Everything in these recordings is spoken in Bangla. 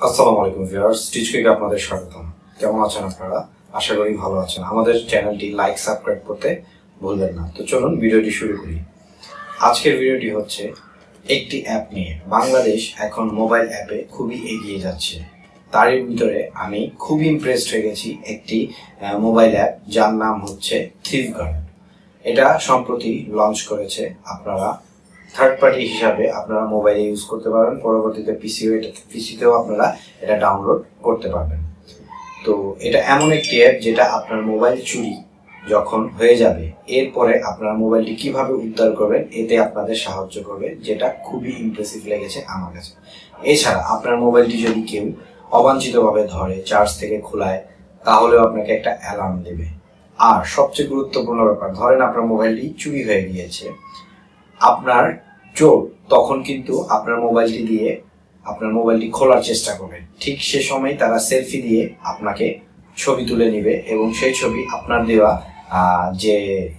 আসসালামু আলাইকুম ভিউয়ার্স, টিচকুইকে আপনাদের স্বাগতম। কেমন আছেন আপনারা? আশা করি ভালো আছেন। আমাদের চ্যানেলটি লাইক সাবস্ক্রাইব করতে ভুলবেন না। তো চলুন ভিডিওটি শুরু করি। আজকের ভিডিওটি হচ্ছে একটি অ্যাপ নিয়ে। বাংলাদেশ এখন মোবাইল অ্যাপে খুবই এগিয়ে যাচ্ছে। তারই ভিতরে আমি খুবই ইমপ্রেসড হয়ে গেছি একটি মোবাইল অ্যাপ যার নাম হচ্ছে থিফ গার্ড। এটা সম্প্রতি লঞ্চ করেছে। আপনারা থার্ড পার্টি হিসাবে আপনারা মোবাইলে ইউজ করতে পারবেন, পরবর্তীতে পিসিতেও আপনারা এটা ডাউনলোড করতে পারবেন। তো এটা এমন একটি অ্যাপ যেটা আপনার মোবাইল চুরি যখন হয়ে যাবে এরপরে আপনারা মোবাইলটি কিভাবে উদ্ধার করবেন এতে আপনাদের সাহায্য করবে, যেটা খুবই ইমপ্রেসিভ লেগেছে আমার কাছে। এছাড়া আপনার মোবাইলটি যদি কেউ অবাঞ্ছিতভাবে ধরে, চার্জ থেকে খোলায়, তাহলেও আপনাকে একটা অ্যালার্ম দেবে। আর সবচেয়ে গুরুত্বপূর্ণ ব্যাপার, ধরেন আপনার মোবাইলটি চুরি হয়ে গিয়েছে, আপনার চোর তখন কিন্তু আপনার মোবাইলটি দিয়ে আপনার মোবাইলটি খোলার চেষ্টা করবে। ঠিক সে সময় তারা সেলফি দিয়ে আপনাকে ছবি তুলে নেবে এবং সেই ছবি আপনার দেওয়া যে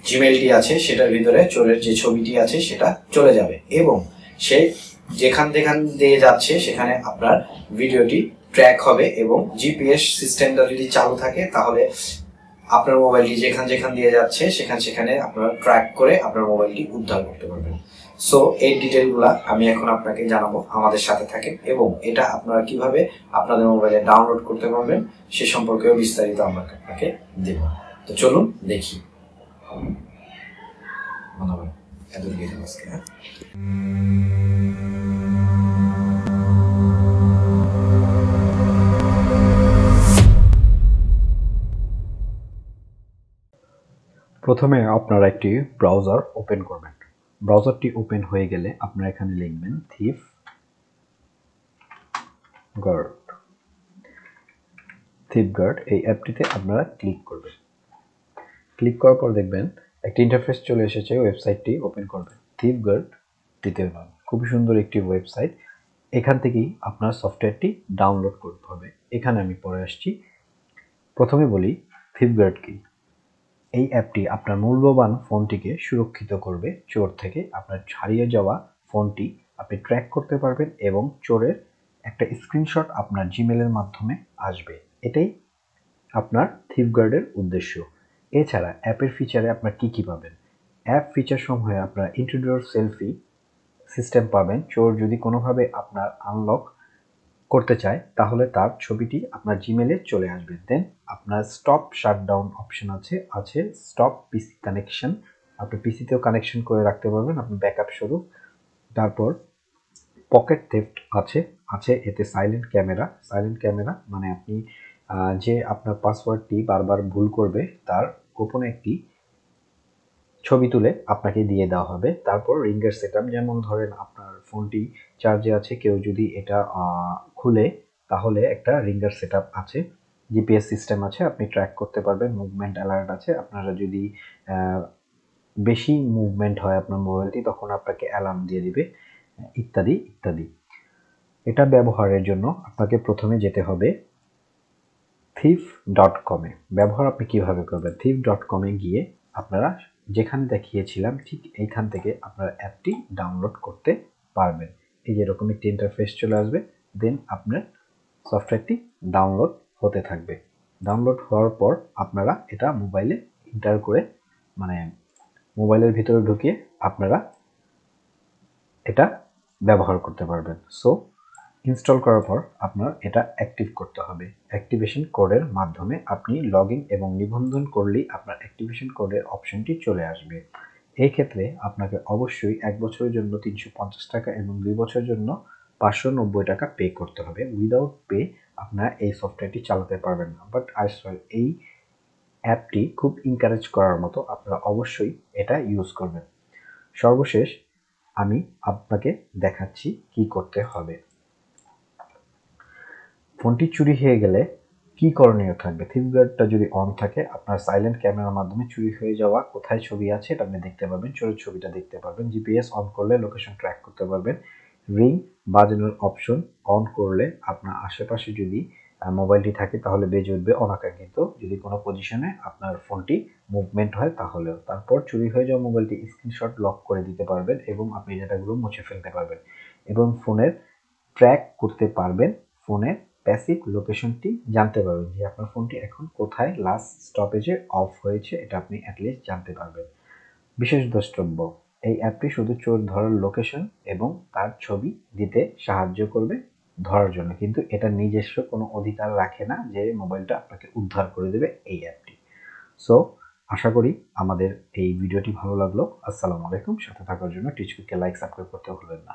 জিমেইলটি আছে সেটার ভিতরে চোরের যে ছবিটি আছে সেটা চলে যাবে এবং সে যেখান দিয়ে যাচ্ছে সেখানে আপনার ভিডিওটি ট্র্যাক হবে এবং জিপিএস সিস্টেমটা যদি চালু থাকে তাহলে আপনার মোবাইলটি যেখান দিয়ে যাচ্ছে সেখানে আপনারা ট্র্যাক করে আপনার মোবাইলটি উদ্ধার করতে পারবেন। সো এই ডিটেলগুলা আমি এখন আপনাকে জানাবো, আমাদের সাথে থাকেন এবং এটা আপনারা কিভাবে আপনাদের মোবাইলে ডাউনলোড করতে পারবেন সে সম্পর্কেও বিস্তারিত আমরা আপনাকে দেব। তো চলুন দেখি। প্রথমে আপনারা একটি ব্রাউজার ওপেন করবেন। ব্রাউজারটি ওপেন হয়ে গেলে আপনারা এখানে লিখবেন থিফ গার্ড। এই অ্যাপটিতে আপনারা ক্লিক করবেন। ক্লিক করার পর দেখবেন একটি ইন্টারফেস চলে এসেছে। ওয়েবসাইটটি ওপেন করবেন। থিফ গার্ড দিতে হবে। খুবই সুন্দর একটি ওয়েবসাইট। এখান থেকেই আপনার সফটওয়্যারটি ডাউনলোড করতে হবে। এখানে আমি পরে আসছি। প্রথমে বলি থিফ গার্ড কি। এই অ্যাপটি আপনার মূল্যবান ফোনটিকে সুরক্ষিত করবে চোর থেকে। আপনার হারিয়ে যাওয়া ফোনটি আপনি ট্র্যাক করতে পারবেন এবং চোরের একটা স্ক্রিনশট আপনার জিমেলের মাধ্যমে আসবে। এটাই আপনার থিফ গার্ডের উদ্দেশ্য। এছাড়া অ্যাপের ফিচারে আপনার কি পাবেন? অ্যাপ ফিচার সমূহে আপনার ইন্ট্রোডার সেলফি সিস্টেম পাবেন। চোর যদি কোনোভাবে আপনার আনলক করতে চায় তাহলে তার ছবিটি আপনার জিমেলে চলে আসবে। দেন আপনার স্টপ শাটডাউন অপশন আছে স্টপ পিসি কানেকশন, আপনি পিসিতেও কানেকশন করে রাখতে পারবেন আপনি ব্যাকআপ স্বরূপ। তারপর পকেট থেফট আছে এতে সাইলেন্ট ক্যামেরা মানে আপনি যে আপনার পাসওয়ার্ডটি বারবার ভুল করবে তার গোপনে একটি ছবি তুলে আপনাকে দিয়ে দেওয়া হবে। তারপর রিঙ্গার সেটআপ, যেমন ধরেন আপনার ফোনটি চার্জে আছে, কেউ যদি এটা খুলে তাহলে একটা রিঙ্গার সেটআপ আছে। জিপিএস সিস্টেম আছে, আপনি ট্র্যাক করতে পারবেন। মুভমেন্ট অ্যালার্ট আছে, আপনারা যদি বেশি মুভমেন্ট হয় আপনার মোবাইলটি তখন আপনাকে অ্যালার্ম দিয়ে দিবে, ইত্যাদি ইত্যাদি। এটা ব্যবহারের জন্য আপনাকে প্রথমে যেতে হবে thief.com এ। ব্যবহার আপনি কিভাবে করবেন? thief.com এ গিয়ে আপনারা যেখানে দেখিয়েছিলাম ঠিক এইখান থেকে আপনার অ্যাপটি ডাউনলোড করতে পারবেন। এই যে এরকম একটি ইন্টারফেস চলে আসবে। দেন আপনার সফটওয়্যারটি ডাউনলোড হতে থাকবে। ডাউনলোড হওয়ার পর আপনারা এটা মোবাইলে ইন্টার করে মানে মোবাইলের ভিতরে ঢুকিয়ে আপনারা এটা ব্যবহার করতে পারবেন। সো ইনস্টল করার পর আপনার এটা অ্যাক্টিভ করতে হবে। অ্যাক্টিভেশন কোডের মাধ্যমে আপনি লগ ইন এবং নিবন্ধন করলেই আপনার অ্যাক্টিভেশন কোডের অপশনটি চলে আসবে। এই ক্ষেত্রে আপনাকে অবশ্যই 1 বছরের জন্য 350 টাকা এবং 2 বছরের জন্য 590 টাকা পে করতে হবে। উইদাউট পে আপনারা এই সফটওয়্যারটি চালাতে পারবেন না। বাট এই অ্যাপটি খুব এনকারেজ করার মতো, আপনারা অবশ্যই এটা ইউজ করবেন। সর্বশেষ আমি আপনাকে দেখাচ্ছি কি করতে হবে। ফোনটি চুরি হয়ে গেলে কি করণীয় থাকবে? থিফ গার্ডটা যদি অন থাকে আপনার সাইলেন্ট ক্যামেরার মাধ্যমে চুরি হয়ে যাওয়া কোথায় ছবি আছে এটা আপনি দেখতে পাবেন, চোরের ছবিটা দেখতে পারবেন। জিপিএস অন করলে লোকেশন ট্র্যাক করতে পারবেন। রিং বাজানোর অপশন অন করলে আপনার আশেপাশে যদি মোবাইলটি থাকে তাহলে বেজে উঠবে অনাকাঙ্ক্ষিত, যদি কোনো পজিশনে আপনার ফোনটি মুভমেন্ট হয় তাহলেও। তারপর চুরি হয়ে যাওয়া মোবাইলটি স্ক্রিনশট লক করে দিতে পারবেন এবং আপনি ডাটাগুলো মুছে ফেলতে পারবেন এবং ফোনের ট্র্যাক করতে পারবেন ফোনের প্যাসিভ লোকেশনটি জানতে পারবেন যে আপনার ফোনটি এখন কোথায় লাস্ট স্টপেজে অফ হয়েছে, এটা আপনি অ্যাটলিস্ট জানতে পারবেন। বিশেষ দ্রষ্টব্য, এই অ্যাপটি শুধু চোর ধরার লোকেশন এবং তার ছবি দিতে সাহায্য করবে ধরার জন্য, কিন্তু এটা নিজস্ব কোনো অধিকার রাখে না যে মোবাইলটা আপনাকে উদ্ধার করে দেবে এই অ্যাপটি। সো আশা করি আমাদের এই ভিডিওটি ভালো লাগলো। আসসালামু আলাইকুম। সাথে থাকার জন্য টিচকুইককে লাইক সাবস্ক্রাইব করতে ভুলবেন না।